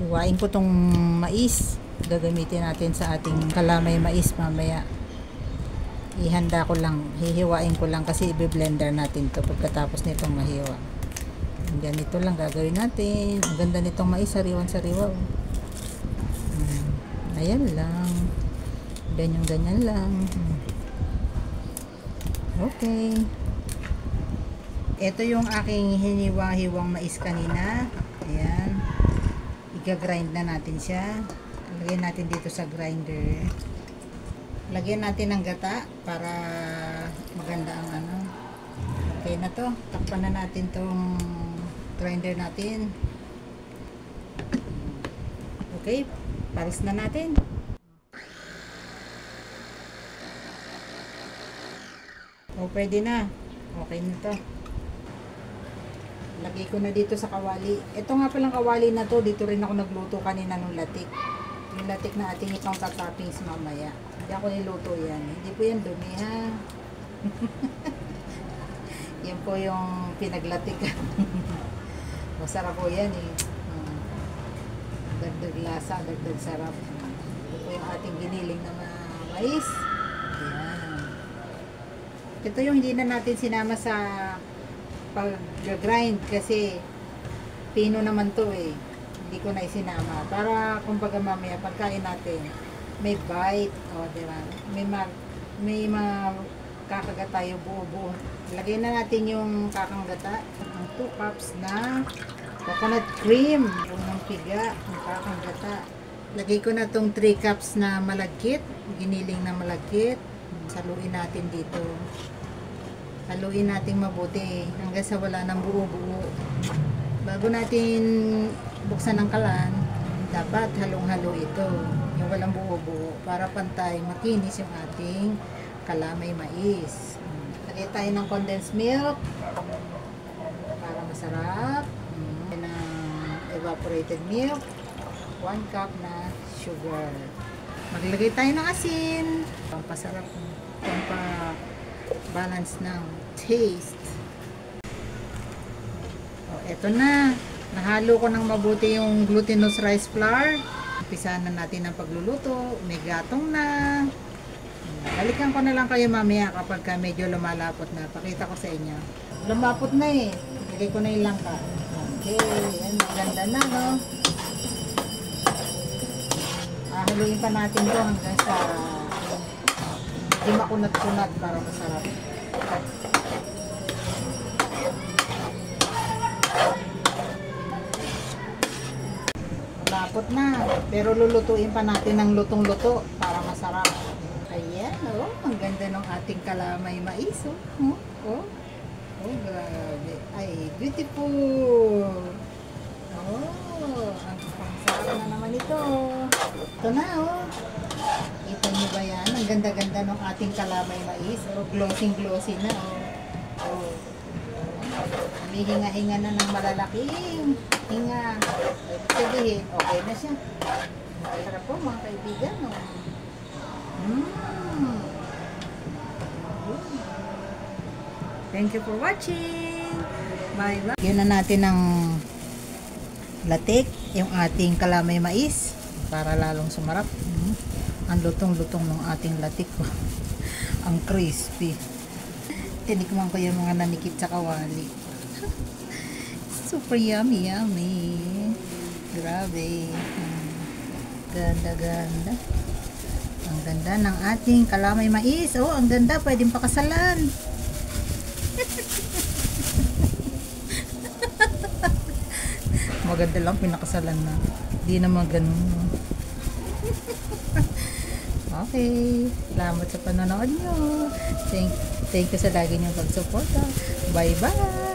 Hiwain ko tong mais. Gagamitin natin sa ating kalamay mais mamaya. Ihanda ko lang, hihiwain ko lang kasi i-blender natin to pagkatapos nitong mahiwa. Ganito lang gagawin natin. Ang ganda nitong mais, sariwan-sariwa. Ayan lang. Ganyan lang. Okay. Ito yung aking hiniwa-hiwang mais kanina. Ayan. Iga-grind na natin siya. Lagyan natin dito sa grinder. Lagyan natin ng gata para maganda ang ano. Okay na to. Takpan na natin tong grinder natin. Okay. Paris na natin. O, pwede na. Okay na to. Lagay ko na dito sa kawali. Ito nga palang kawali na to. Dito rin ako nagluto kanina ng latik. Yung latik na ating itong toppings mamaya. Hindi ako niluto yan. Hindi po yan dumi ha. Yan po yung pinaglatik. Masarap po yan eh. Dagdag lasa, dagdag sarap. Ito po yung ating giniling na mais. Ayan. Ito yung hindi na natin sinama sa pag-grind kasi pino naman to eh. Hindi ko na isinama. Para kumbaga mamaya pagkain natin may bite. O, diba? May makakagat tayo buo-buo. Lagay na natin yung kakanggata. Ang 2 cups na coconut cream. Unang piga. Ang kakanggata. Lagay ko na tong 3 cups na malagkit. Giniling na malagkit. Saluin natin dito. Haluin natin mabuti hanggang sa wala ng buo-buo. Bago natin buksan ang kalan, dapat halong-halo ito. Yung walang buo-buo para pantay, makinis yung ating kalamay mais. Lagay tayo ng condensed milk para masarap. Ng evaporated milk. 1 cup na sugar. Maglagay tayo ng asin. Pampasarap. Balance ng taste. O, eto na. Nahalo ko ng mabuti yung glutinous rice flour. Umpisahan na natin ang pagluluto. May gatong na. Balikan ko na lang kayo mamaya kapag medyo lumalapot na. Pakita ko sa inyo. Lumapot na eh. Lagay ko na yung langka. Okay. Yan. Maganda na, no? Haluin pa natin to hanggang sa hindi makunat-kunat para masarap. Malapot na. Pero lulutuin pa natin ng lutong-luto para masarap. Ayan, oh. Ang ganda ng ating kalamay mais, oh. Oh, oh, grabe. Ay, beautiful. Oh, ang sarap na naman ito. Ito na, oh. Kita niyo ba yan? Ang ganda-ganda ng ating kalamay mais. Oh, glossy-glossy na, oh. Oh. May hinga-hinga na ng malalaking hinga. Sabihin, okay na siya. Sarap po, mga kaibigan, oh. Thank you for watching. Bye-bye. Yun na natin ng latik, yung ating kalamay mais para lalong sumarap. Ang lutong-lutong ng ating latik. Ang crispy. Tinikman ko yung mga nanikit sa kawali. Super yummy. Grabe. Ganda. Ang ganda ng ating kalamay mais. Oh, ang ganda. Pwedeng pakasalan. Maganda lang pinakasalan na. Di naman ganun. Okay. Salamat sa panonood nyo. Thank you sa lagi nyo pagsuporta. Bye-bye.